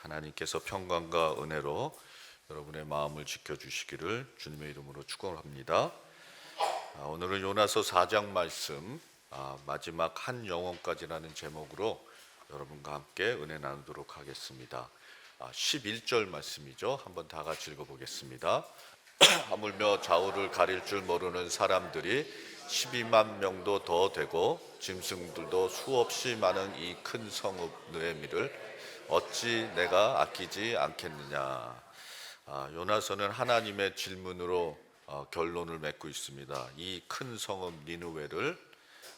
하나님께서 평강과 은혜로 여러분의 마음을 지켜주시기를 주님의 이름으로 축원합니다. 오늘은 요나서 4장 말씀 마지막 한 영혼까지라는 제목으로 여러분과 함께 은혜 나누도록 하겠습니다. 11절 말씀이죠. 한번 다 같이 읽어보겠습니다. 하물며 좌우를 가릴 줄 모르는 사람들이 12만 명도 더 되고 짐승들도 수없이 많은 이 큰 성읍 느헤미를 어찌 내가 아끼지 않겠느냐. 요나서는 하나님의 질문으로 결론을 맺고 있습니다. 이 큰 성읍 니느웨를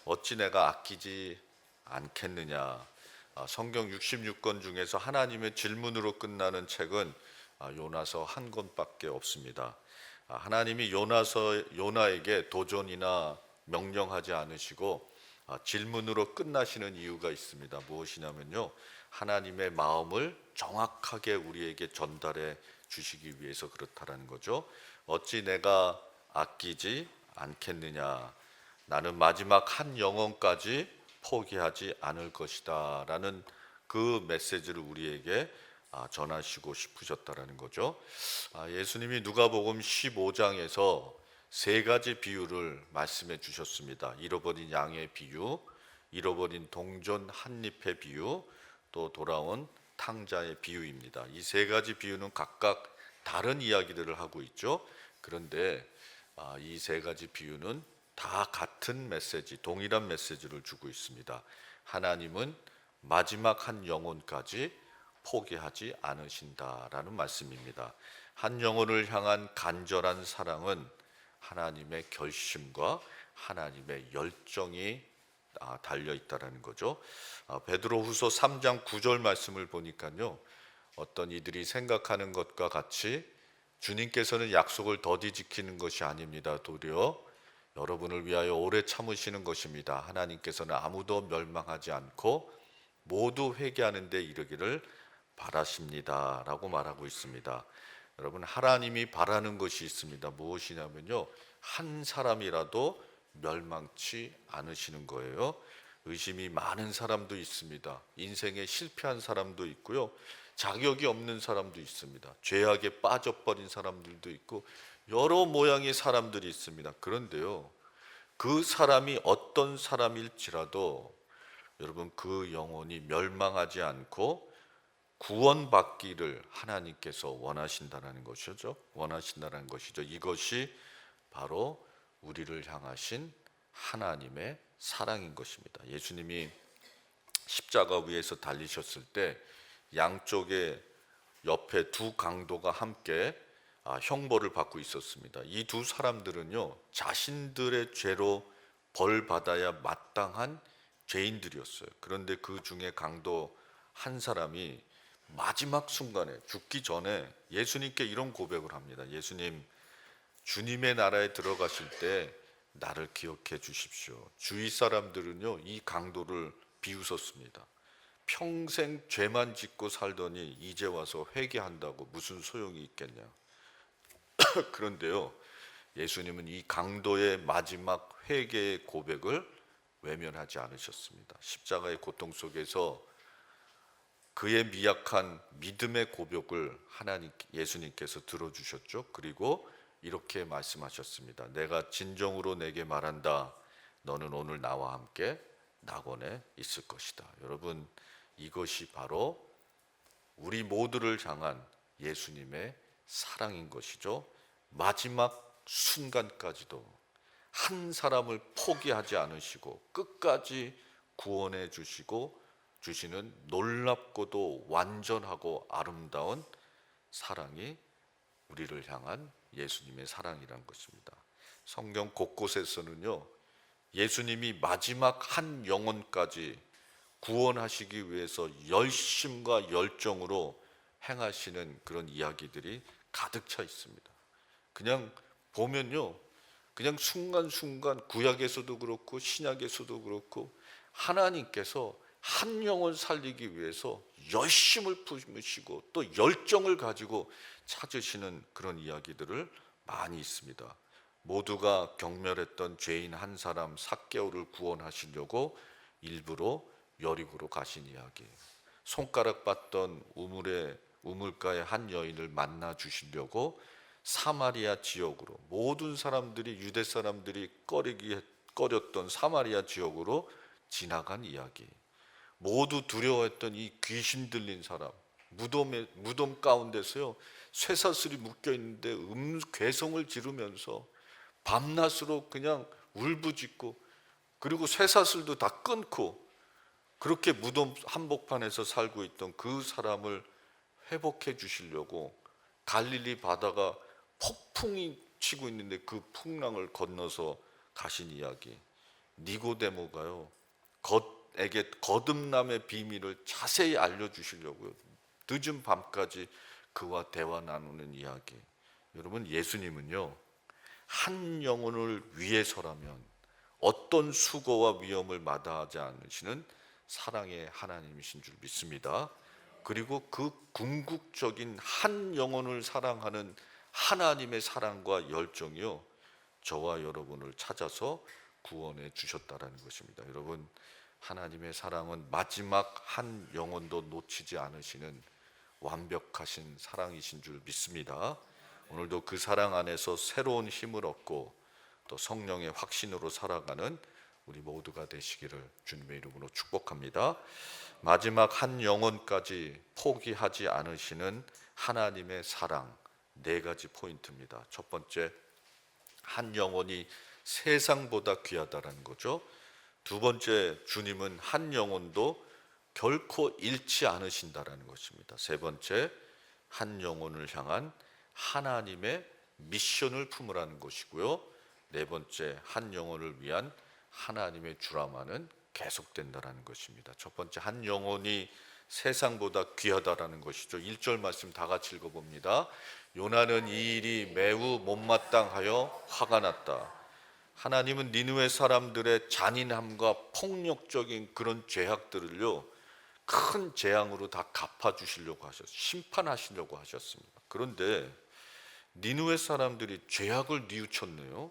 어찌 내가 아끼지 않겠느냐. 성경 66권 중에서 하나님의 질문으로 끝나는 책은 요나서 한 권밖에 없습니다. 하나님이 요나에게 도전이나 명령하지 않으시고 질문으로 끝나시는 이유가 있습니다. 무엇이냐면요, 하나님의 마음을 정확하게 우리에게 전달해 주시기 위해서 그렇다라는 거죠. 어찌 내가 아끼지 않겠느냐. 나는 마지막 한 영혼까지 포기하지 않을 것이다 라는 그 메시지를 우리에게 전하시고 싶으셨다라는 거죠. 예수님이 누가복음 15장에서 세 가지 비유를 말씀해 주셨습니다. 잃어버린 양의 비유, 잃어버린 동전 한 잎의 비유, 또 돌아온 탕자의 비유입니다. 이 세 가지 비유는 각각 다른 이야기들을 하고 있죠. 그런데 이 세 가지 비유는 다 같은 메시지, 동일한 메시지를 주고 있습니다. 하나님은 마지막 한 영혼까지 포기하지 않으신다라는 말씀입니다. 한 영혼을 향한 간절한 사랑은 하나님의 결심과 하나님의 열정이 달려 있다라는 거죠. 베드로후서 3장 9절 말씀을 보니까요, 어떤 이들이 생각하는 것과 같이 주님께서는 약속을 더디 지키는 것이 아닙니다. 도리어 여러분을 위하여 오래 참으시는 것입니다. 하나님께서는 아무도 멸망하지 않고 모두 회개하는 데 이르기를 바라십니다 라고 말하고 있습니다. 여러분, 하나님이 바라는 것이 있습니다. 무엇이냐면요, 한 사람이라도 멸망치 않으시는 거예요. 의심이 많은 사람도 있습니다. 인생에 실패한 사람도 있고요, 자격이 없는 사람도 있습니다. 죄악에 빠져버린 사람들도 있고 여러 모양의 사람들이 있습니다. 그런데요, 그 사람이 어떤 사람일지라도 여러분, 그 영혼이 멸망하지 않고 구원받기를 하나님께서 원하신다는 것이죠. 원하신다는 것이죠. 이것이 바로 우리를 향하신 하나님의 사랑인 것입니다. 예수님이 십자가 위에서 달리셨을 때 양쪽에 옆에 두 강도가 함께 형벌을 받고 있었습니다. 이 두 사람들은요, 자신들의 죄로 벌 받아야 마땅한 죄인들이었어요. 그런데 그 중에 강도 한 사람이 마지막 순간에 죽기 전에 예수님께 이런 고백을 합니다. 예수님, 주님의 나라에 들어가실 때 나를 기억해 주십시오. 주위 사람들은요, 이 강도를 비웃었습니다. 평생 죄만 짓고 살더니 이제 와서 회개한다고 무슨 소용이 있겠냐. 그런데요, 예수님은 이 강도의 마지막 회개의 고백을 외면하지 않으셨습니다. 십자가의 고통 속에서 그의 미약한 믿음의 고백을 예수님께서 들어주셨죠. 그리고 이렇게 말씀하셨습니다. 내가 진정으로 내게 말한다. 너는 오늘 나와 함께 낙원에 있을 것이다. 여러분, 이것이 바로 우리 모두를 향한 예수님의 사랑인 것이죠. 마지막 순간까지도 한 사람을 포기하지 않으시고 끝까지 구원해 주시는 놀랍고도 완전하고 아름다운 사랑이 우리를 향한 예수님의 사랑이란 것입니다. 성경 곳곳에서는요, 예수님이 마지막 한 영혼까지 구원하시기 위해서 열심과 열정으로 행하시는 그런 이야기들이 가득 차 있습니다. 그냥 보면요, 그냥 순간순간 구약에서도 그렇고 신약에서도 그렇고 하나님께서 한 영혼 살리기 위해서 열심을 품으시고 또 열정을 가지고 찾으시는 그런 이야기들을 많이 있습니다. 모두가 경멸했던 죄인 한 사람 삭개오를 구원하시려고 일부러 여리고로 가신 이야기. 손가락 봤던 우물가의 한 여인을 만나 주시려고 사마리아 지역으로, 모든 사람들이, 유대 사람들이 꺼렸던 사마리아 지역으로 지나간 이야기. 모두 두려워했던 이 귀신 들린 사람, 무덤 가운데서요 쇠사슬이 묶여 있는데 괴성을 지르면서 밤낮으로 그냥 울부짖고, 그리고 쇠사슬도 다 끊고 그렇게 무덤 한복판에서 살고 있던 그 사람을 회복해 주시려고 갈릴리 바다가 폭풍이 치고 있는데 그 풍랑을 건너서 가신 이야기. 니고데모가요 겉에게 거듭남의 비밀을 자세히 알려주시려고요 늦은 밤까지 그와 대화 나누는 이야기. 여러분, 예수님은요 한 영혼을 위해서라면 어떤 수고와 위험을 마다하지 않으시는 사랑의 하나님이신 줄 믿습니다. 그리고 그 궁극적인 한 영혼을 사랑하는 하나님의 사랑과 열정이요 저와 여러분을 찾아서 구원해 주셨다라는 것입니다. 여러분, 하나님의 사랑은 마지막 한 영혼도 놓치지 않으시는 완벽하신 사랑이신 줄 믿습니다. 오늘도 그 사랑 안에서 새로운 힘을 얻고 또 성령의 확신으로 살아가는 우리 모두가 되시기를 주님의 이름으로 축복합니다. 마지막 한 영혼까지 포기하지 않으시는 하나님의 사랑, 네 가지 포인트입니다. 첫 번째, 한 영혼이 세상보다 귀하다라는 거죠. 두 번째, 주님은 한 영혼도 결코 잃지 않으신다라는 것입니다. 세 번째, 한 영혼을 향한 하나님의 미션을 품으라는 것이고요. 네 번째, 한 영혼을 위한 하나님의 주람안은 계속된다라는 것입니다. 첫 번째, 한 영혼이 세상보다 귀하다라는 것이죠. 1절 말씀 다 같이 읽어봅니다. 요나는 이 일이 매우 못마땅하여 화가 났다. 하나님은 니느웨 사람들의 잔인함과 폭력적인 그런 죄악들을요 큰 재앙으로 다 갚아주시려고 심판하시려고 하셨습니다. 그런데 니느웨 사람들이 죄악을 뉘우쳤네요.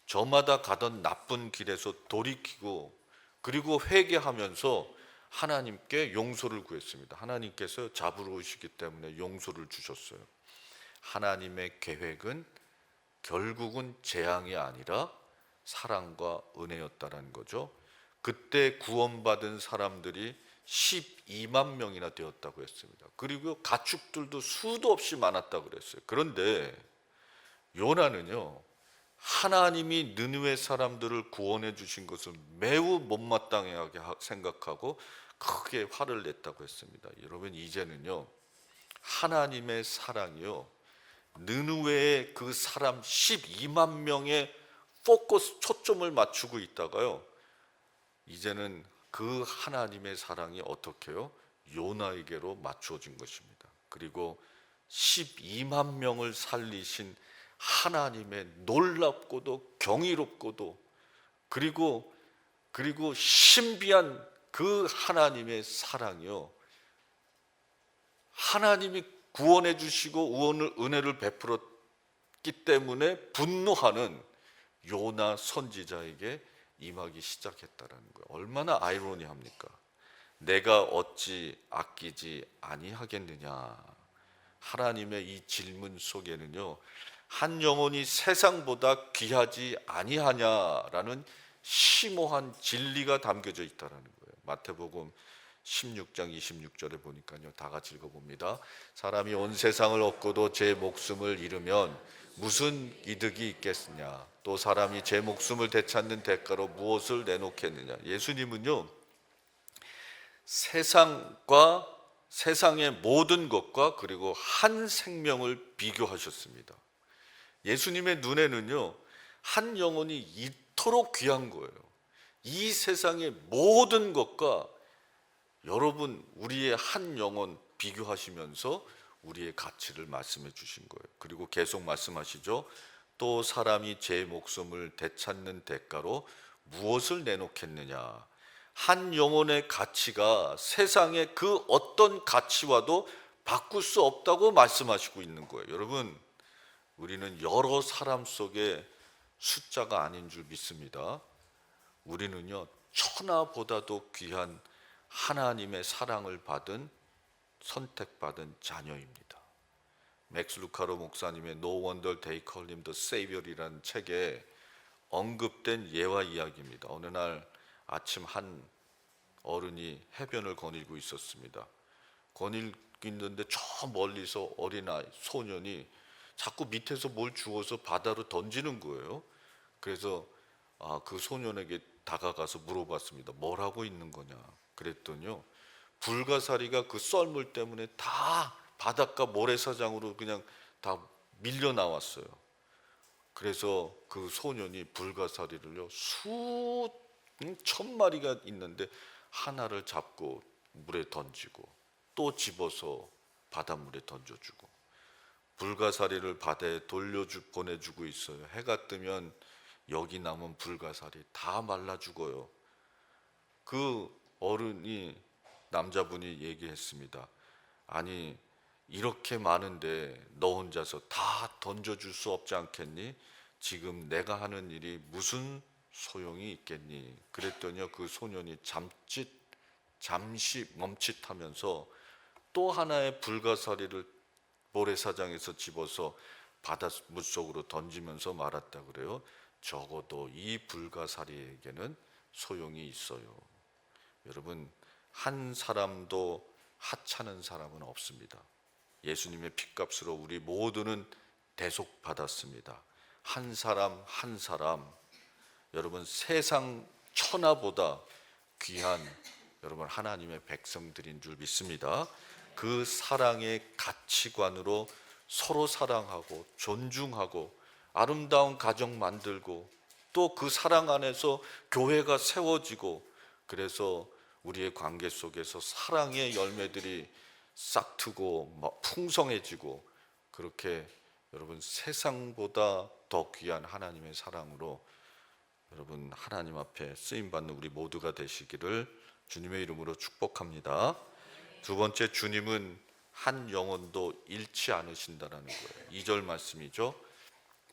저마다 가던 나쁜 길에서 돌이키고 그리고 회개하면서 하나님께 용서를 구했습니다. 하나님께서 잡으러오시기 때문에 용서를 주셨어요. 하나님의 계획은 결국은 재앙이 아니라 사랑과 은혜였다라는 거죠. 그때 구원받은 사람들이 12만 명이나 되었다고 했습니다. 그리고 가축들도 수도 없이 많았다고 그랬어요. 그런데 요나는요 하나님이 느느웨 사람들을 구원해 주신 것을 매우 못마땅하게 생각하고 크게 화를 냈다고 했습니다. 여러분, 이제는요 하나님의 사랑이요 느느웨의 그 사람 12만 명의 초점을 맞추고 있다가요 이제는 그 하나님의 사랑이 어떻게요? 요나에게로 맞추어진 것입니다. 그리고 12만 명을 살리신 하나님의 놀랍고도 경이롭고도 그리고 신비한 그 하나님의 사랑이요 하나님이 구원해 주시고 은혜를 베풀었기 때문에 분노하는 요나 선지자에게 임하기 시작했다라는 거예요. 얼마나 아이러니합니까? 내가 어찌 아끼지 아니하겠느냐. 하나님의 이 질문 속에는요 한 영혼이 세상보다 귀하지 아니하냐라는 심오한 진리가 담겨져 있다라는 거예요. 마태복음 16장 26절에 보니까요 다 같이 읽어봅니다. 사람이 온 세상을 얻고도 제 목숨을 잃으면 무슨 이득이 있겠느냐. 또 사람이 제 목숨을 되찾는 대가로 무엇을 내놓겠느냐. 예수님은요 세상과 세상의 모든 것과 그리고 한 생명을 비교하셨습니다. 예수님의 눈에는요 한 영혼이 이토록 귀한 거예요. 이 세상의 모든 것과 여러분 우리의 한 영혼 비교하시면서 우리의 가치를 말씀해 주신 거예요. 그리고 계속 말씀하시죠. 또 사람이 제 목숨을 되찾는 대가로 무엇을 내놓겠느냐. 한 영혼의 가치가 세상의 그 어떤 가치와도 바꿀 수 없다고 말씀하시고 있는 거예요. 여러분, 우리는 여러 사람 속에 숫자가 아닌 줄 믿습니다. 우리는요 천하보다도 귀한 하나님의 사랑을 받은 선택받은 자녀입니다. 맥스 루카로 목사님의 No Wonder They Call Him the Savior이라는 책에 언급된 예화 이야기입니다. 어느 날 아침 한 어른이 해변을 거닐고 있었습니다. 거닐고 있는데 저 멀리서 어린아이, 소년이 자꾸 밑에서 뭘 주워서 바다로 던지는 거예요. 그래서 그 소년에게 다가가서 물어봤습니다. 뭘 하고 있는 거냐? 그랬더니요, 불가사리가 그 썰물 때문에 다 바닷가 모래사장으로 그냥 다 밀려 나왔어요. 그래서 그 소년이 불가사리를요, 수천 마리가 있는데 하나를 잡고 물에 던지고 또 집어서 바닷물에 던져주고, 불가사리를 바다에 보내주고 있어요. 해가 뜨면 여기 남은 불가사리 다 말라 죽어요. 그 어른이, 남자분이 얘기했습니다. 아니, 이렇게 많은데 너 혼자서 다 던져줄 수 없지 않겠니? 지금 내가 하는 일이 무슨 소용이 있겠니? 그랬더니 그 소년이 잠시 멈칫하면서 또 하나의 불가사리를 모래사장에서 집어서 바닷물 속으로 던지면서 말았다 그래요. 적어도 이 불가사리에게는 소용이 있어요. 여러분, 한 사람도 하찮은 사람은 없습니다. 예수님의 핏값으로 우리 모두는 대속받았습니다. 한 사람 한 사람, 여러분, 세상 천하보다 귀한 여러분 하나님의 백성들인 줄 믿습니다. 그 사랑의 가치관으로 서로 사랑하고 존중하고 아름다운 가정 만들고, 또 그 사랑 안에서 교회가 세워지고, 그래서 우리의 관계 속에서 사랑의 열매들이 싹트고 풍성해지고, 그렇게 여러분 세상보다 더 귀한 하나님의 사랑으로 여러분 하나님 앞에 쓰임받는 우리 모두가 되시기를 주님의 이름으로 축복합니다. 두 번째, 주님은 한 영혼도 잃지 않으신다라는 거예요. 2절 말씀이죠.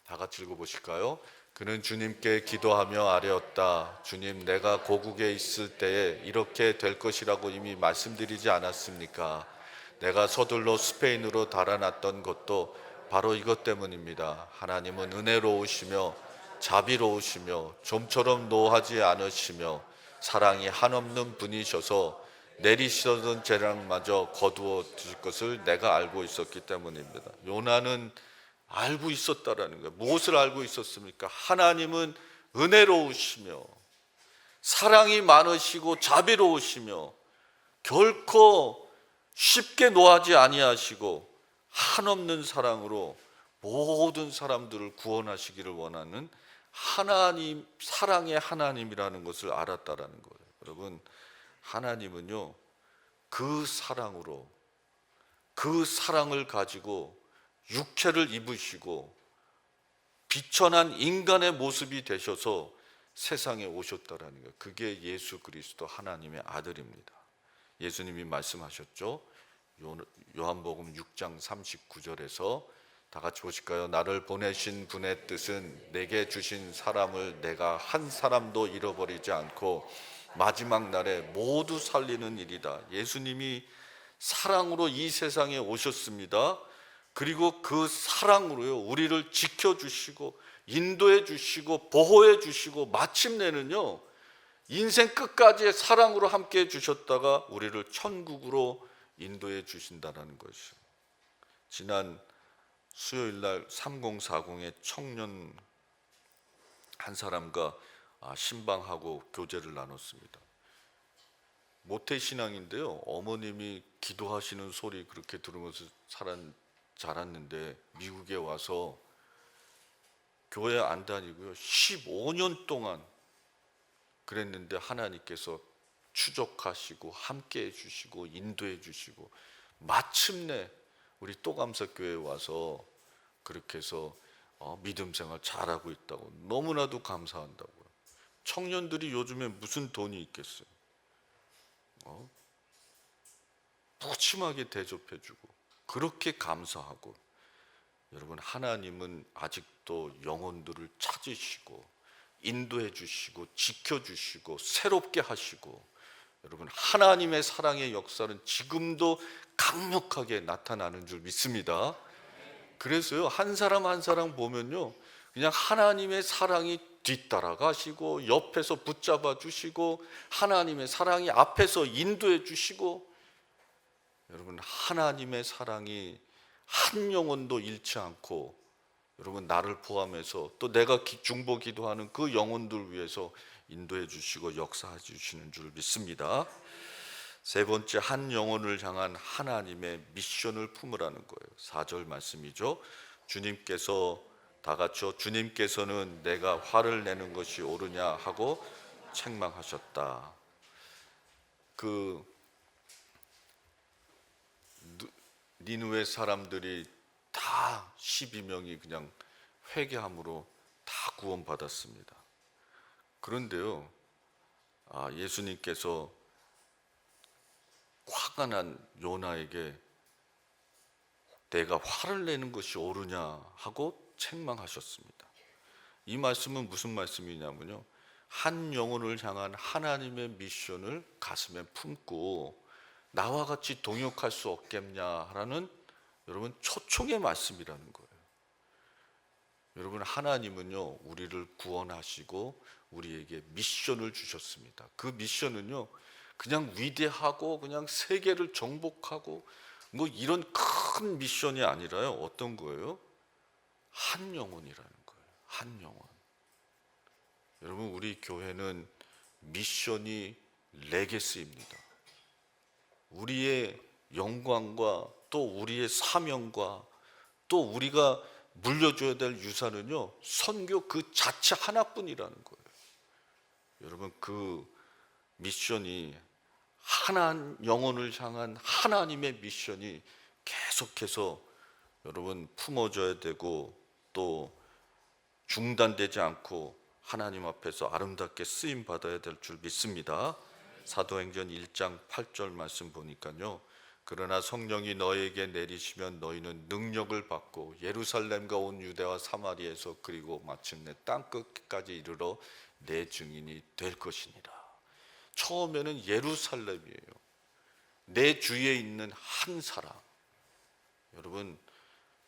다 같이 읽어보실까요? 그는 주님께 기도하며 아뢰었다. 주님, 내가 고국에 있을 때에 이렇게 될 것이라고 이미 말씀드리지 않았습니까? 내가 서둘러 스페인으로 달아났던 것도 바로 이것 때문입니다. 하나님은 은혜로우시며 자비로우시며 좀처럼 노하지 않으시며 사랑이 한없는 분이셔서 내리시던 재앙마저 거두어 주실 것을 내가 알고 있었기 때문입니다. 요나는 알고 있었다라는 거예요. 무엇을 알고 있었습니까? 하나님은 은혜로우시며 사랑이 많으시고 자비로우시며 결코 쉽게 노하지 아니하시고 한없는 사랑으로 모든 사람들을 구원하시기를 원하는 하나님, 사랑의 하나님이라는 것을 알았다라는 거예요. 여러분, 하나님은요, 그 사랑으로, 그 사랑을 가지고 육체를 입으시고 비천한 인간의 모습이 되셔서 세상에 오셨다라는 거예요. 그게 예수 그리스도 하나님의 아들입니다. 예수님이 말씀하셨죠. 요한복음 6장 39절에서 다 같이 보실까요? 나를 보내신 분의 뜻은 내게 주신 사람을 내가 한 사람도 잃어버리지 않고 마지막 날에 모두 살리는 일이다. 예수님이 사랑으로 이 세상에 오셨습니다. 그리고 그 사랑으로요, 우리를 지켜주시고 인도해 주시고 보호해 주시고 마침내는요, 인생 끝까지의 사랑으로 함께 해 주셨다가 우리를 천국으로 인도해 주신다는 것이죠. 지난 수요일날 3040의 청년 한 사람과 신방하고 교제를 나눴습니다. 모태신앙인데요, 어머님이 기도하시는 소리 그렇게 들으면서 자랐는데 미국에 와서 교회 안 다니고요, 15년 동안 그랬는데 하나님께서 추적하시고 함께 해주시고 인도해 주시고 마침내 우리 또감사교회에 와서 그렇게 해서 믿음 생활 잘하고 있다고 너무나도 감사한다고요. 청년들이 요즘에 무슨 돈이 있겠어요? 푸짐하게 대접해주고 그렇게 감사하고, 여러분, 하나님은 아직도 영혼들을 찾으시고 인도해 주시고 지켜주시고 새롭게 하시고 여러분, 하나님의 사랑의 역사는 지금도 강력하게 나타나는 줄 믿습니다. 그래서요, 한 사람 한 사람 보면요, 그냥 하나님의 사랑이 뒤따라가시고 옆에서 붙잡아 주시고 하나님의 사랑이 앞에서 인도해 주시고, 여러분, 하나님의 사랑이 한 영혼도 잃지 않고, 여러분, 나를 포함해서 또 내가 중보 기도하는 그 영혼들 위해서 인도해 주시고 역사해 주시는 줄 믿습니다. 세 번째, 한 영혼을 향한 하나님의 미션을 품으라는 거예요. 4절 말씀이죠. 주님께서 다 같이요, 주님께서는 내가 화를 내는 것이 옳으냐 하고 책망하셨다. 니느웨 사람들이 다 12명이 그냥 회개함으로 다 구원받았습니다. 그런데요, 예수님께서 화가 난 요나에게 내가 화를 내는 것이 옳으냐 하고 책망하셨습니다. 이 말씀은 무슨 말씀이냐면요, 한 영혼을 향한 하나님의 미션을 가슴에 품고 나와 같이 동역할 수 없겠냐라는, 여러분, 초청의 말씀이라는 거예요. 여러분, 하나님은요, 우리를 구원하시고 우리에게 미션을 주셨습니다. 그 미션은요, 그냥 위대하고 그냥 세계를 정복하고 뭐 이런 큰 미션이 아니라요, 어떤 거예요? 한 영혼이라는 거예요. 한 영혼. 여러분, 우리 교회는 미션이 레게시입니다. 우리의 영광과 또 우리의 사명과 또 우리가 물려줘야 될 유산은요, 선교 그 자체 하나뿐이라는 거예요. 여러분, 그 미션이, 하나 영혼을 향한 하나님의 미션이 계속해서 여러분 품어져야 되고 또 중단되지 않고 하나님 앞에서 아름답게 쓰임 받아야 될 줄 믿습니다. 사도행전 1장 8절 말씀 보니까요, 그러나 성령이 너에게 내리시면 너희는 능력을 받고 예루살렘과 온 유대와 사마리아에서 그리고 마침내 땅끝까지 이르러 내 증인이 될 것이니라. 처음에는 예루살렘이에요. 내 주위에 있는 한 사람. 여러분,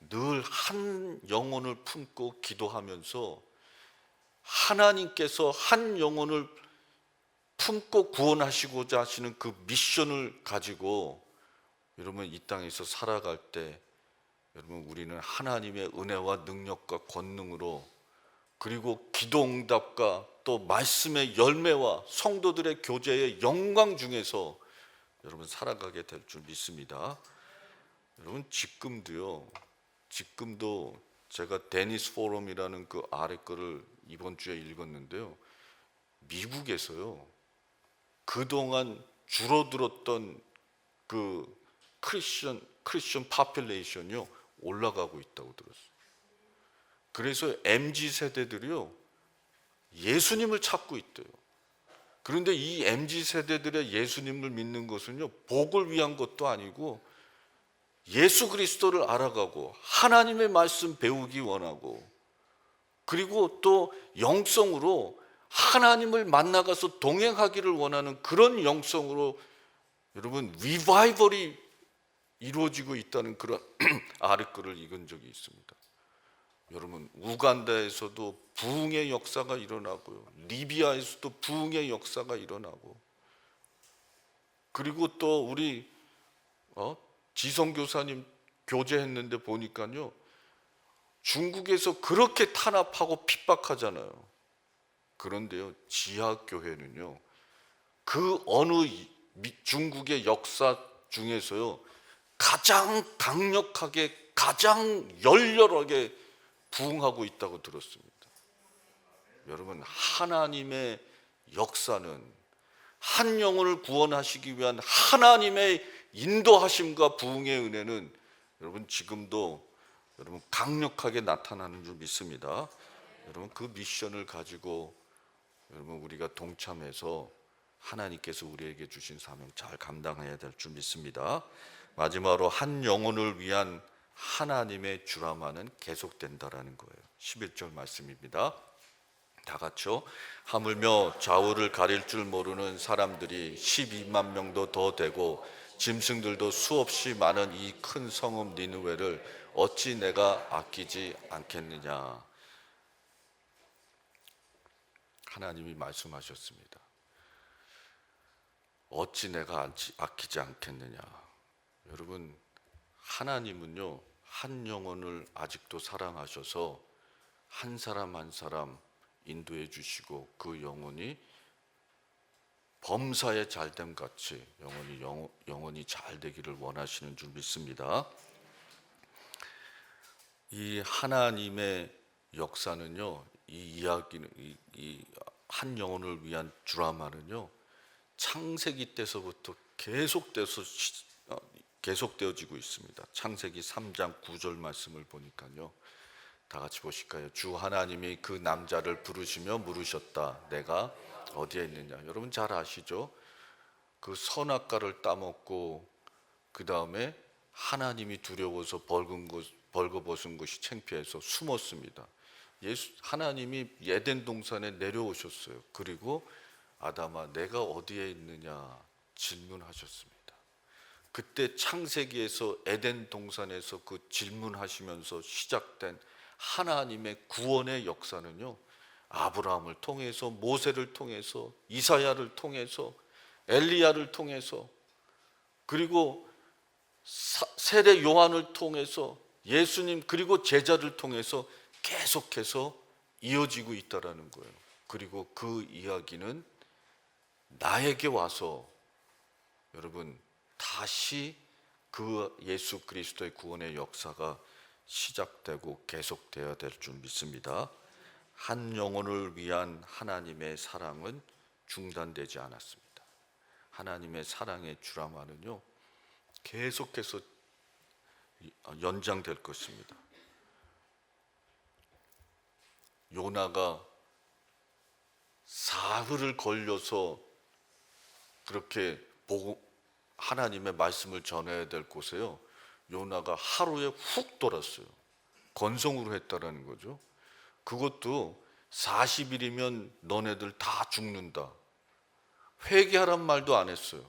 늘 한 영혼을 품고 기도하면서 하나님께서 한 영혼을 품고 구원하시고자 하시는 그 미션을 가지고 여러분 이 땅에서 살아갈 때, 여러분, 우리는 하나님의 은혜와 능력과 권능으로, 그리고 기도응답과 또 말씀의 열매와 성도들의 교제의 영광 중에서 여러분 살아가게 될 줄 믿습니다. 여러분, 지금도 제가 데니스 포럼이라는 그 아래 거를 이번 주에 읽었는데요, 미국에서요, 그동안 줄어들었던 그 크리스천 파퓰레이션이요, 올라가고 있다고 들었어요. 그래서 MZ 세대들이요, 예수님을 찾고 있대요. 그런데 이 MZ 세대들의 예수님을 믿는 것은요, 복을 위한 것도 아니고 예수 그리스도를 알아가고 하나님의 말씀 배우기 원하고, 그리고 또 영성으로 하나님을 만나가서 동행하기를 원하는 그런 영성으로 여러분 리바이벌이 이루어지고 있다는 그런 아르크를 읽은 적이 있습니다. 여러분, 우간다에서도 부흥의 역사가 일어나고요, 리비아에서도 부흥의 역사가 일어나고, 그리고 또 우리 지성 교사님 교제했는데 보니까요, 중국에서 그렇게 탄압하고 핍박하잖아요. 그런데요, 지하교회는요, 그 어느 중국의 역사 중에서요, 가장 강력하게, 가장 열렬하게 부흥하고 있다고 들었습니다. 여러분, 하나님의 역사는 한 영혼을 구원하시기 위한 하나님의 인도하심과 부흥의 은혜는 여러분 지금도 여러분 강력하게 나타나는 줄 믿습니다. 여러분, 그 미션을 가지고 여러분 우리가 동참해서 하나님께서 우리에게 주신 사명 잘 감당해야 될 줄 믿습니다. 마지막으로 한 영혼을 위한 하나님의 주람화는 계속된다라는 거예요. 11절 말씀입니다. 다 같이요. 하물며 좌우를 가릴 줄 모르는 사람들이 12만 명도 더 되고 짐승들도 수없이 많은 이 큰 성읍 니느웨를 어찌 내가 아끼지 않겠느냐. 하나님이 말씀하셨습니다. 어찌 내가 아끼지 않겠느냐. 여러분, 하나님은요, 한 영혼을 아직도 사랑하셔서 한 사람 한 사람 인도해 주시고 그 영혼이 범사에 잘됨 같이 영혼이 잘 되기를 원하시는 줄 믿습니다. 이 하나님의 역사는요, 이 이야기는 이 한 영혼을 위한 드라마는요, 창세기 때서부터 계속되어지고 있습니다. 창세기 3장 9절 말씀을 보니까요, 다 같이 보실까요? 주 하나님이 그 남자를 부르시며 물으셨다. 내가 어디에 있느냐? 여러분 잘 아시죠? 그 선악과를 따먹고 그 다음에 하나님이 두려워서 벌거벗은 것이 창피해서 숨었습니다. 하나님이 에덴 동산에 내려오셨어요. 그리고 아담아 내가 어디에 있느냐 질문하셨습니다. 그때 창세기에서 에덴 동산에서 그 질문하시면서 시작된 하나님의 구원의 역사는요, 아브라함을 통해서, 모세를 통해서, 이사야를 통해서, 엘리야를 통해서, 그리고 세례 요한을 통해서, 예수님 그리고 제자를 통해서 계속해서 이어지고 있다라는 거예요. 그리고 그 이야기는 나에게 와서 여러분 다시 그 예수 그리스도의 구원의 역사가 시작되고 계속되어야 될 줄 믿습니다. 한 영혼을 위한 하나님의 사랑은 중단되지 않았습니다. 하나님의 사랑의 드라마는요, 계속해서 연장될 것입니다. 요나가 사흘을 걸려서 그렇게 하나님의 말씀을 전해야 될 곳에요, 요나가 하루에 훅 돌았어요. 건성으로 했다라는 거죠. 그것도 40일이면 너네들 다 죽는다. 회개하란 말도 안 했어요.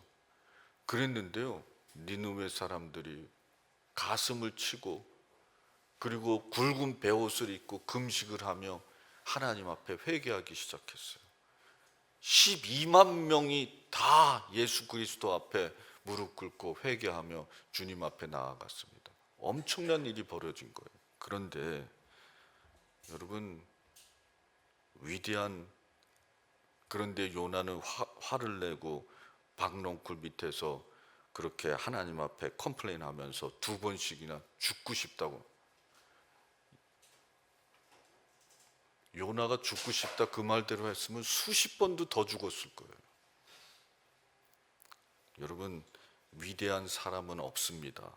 그랬는데요, 니느웨 사람들이 가슴을 치고 그리고 굵은 베옷을 입고 금식을 하며 하나님 앞에 회개하기 시작했어요. 12만 명이 다 예수 그리스도 앞에 무릎 꿇고 회개하며 주님 앞에 나아갔습니다. 엄청난 일이 벌어진 거예요. 그런데 여러분, 그런데 요나는 화를 내고 박넝쿨 밑에서 그렇게 하나님 앞에 컴플레인하면서 2번씩이나 죽고 싶다고. 요나가 죽고 싶다 그 말대로 했으면 수십 번도 더 죽었을 거예요. 여러분, 위대한 사람은 없습니다.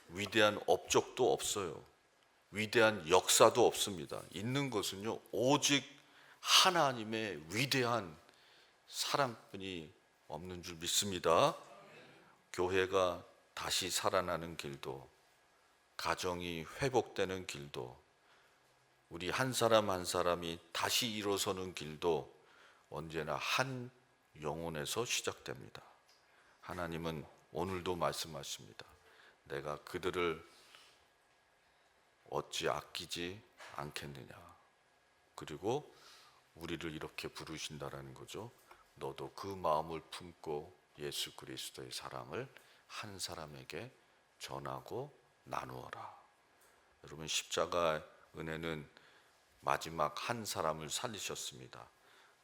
위대한 업적도 없어요. 위대한 역사도 없습니다. 있는 것은요, 오직 하나님의 위대한 사랑뿐이 없는 줄 믿습니다. 교회가 다시 살아나는 길도, 가정이 회복되는 길도, 우리 한 사람 한 사람이 다시 일어서는 길도 언제나 한 영혼에서 시작됩니다. 하나님은 오늘도 말씀하십니다. 내가 그들을 어찌 아끼지 않겠느냐. 그리고 우리를 이렇게 부르신다라는 거죠. 너도 그 마음을 품고 예수 그리스도의 사랑을 한 사람에게 전하고 나누어라. 여러분, 십자가 은혜는 마지막 한 사람을 살리셨습니다.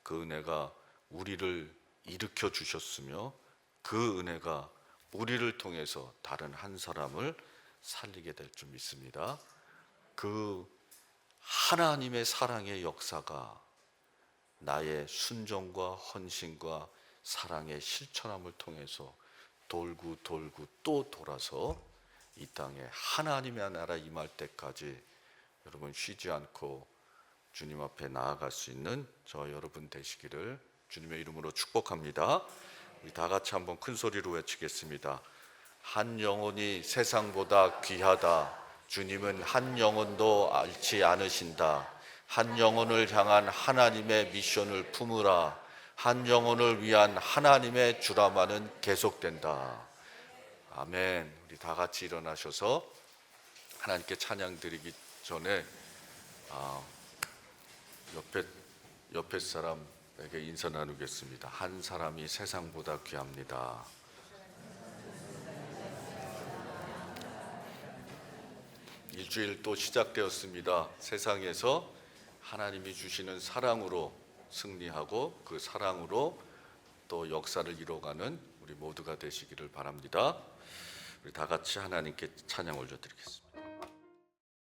그 은혜가 우리를 일으켜 주셨으며 그 은혜가 우리를 통해서 다른 한 사람을 살리게 될 줄 믿습니다. 그 하나님의 사랑의 역사가 나의 순종과 헌신과 사랑의 실천함을 통해서 돌고 또 돌아서 이 땅에 하나님의 나라 임할 때까지 여러분 쉬지 않고 주님 앞에 나아갈 수 있는 저 여러분 되시기를 주님의 이름으로 축복합니다. 우리 다 같이 한번 큰 소리로 외치겠습니다. 한 영혼이 세상보다 귀하다. 주님은 한 영혼도 앓지 않으신다. 한 영혼을 향한 하나님의 미션을 품으라. 한 영혼을 위한 하나님의 주람화는 계속된다. 아멘. 우리 다 같이 일어나셔서 하나님께 찬양 드리기 전에 옆에 사람에게 인사 나누겠습니다. 한 사람이 세상보다 귀합니다. 일주일 또 시작되었습니다. 세상에서 하나님이 주시는 사랑으로 승리하고 그 사랑으로 또 역사를 이뤄가는 우리 모두가 되시기를 바랍니다. 우리 다 같이 하나님께 찬양 올려드리겠습니다.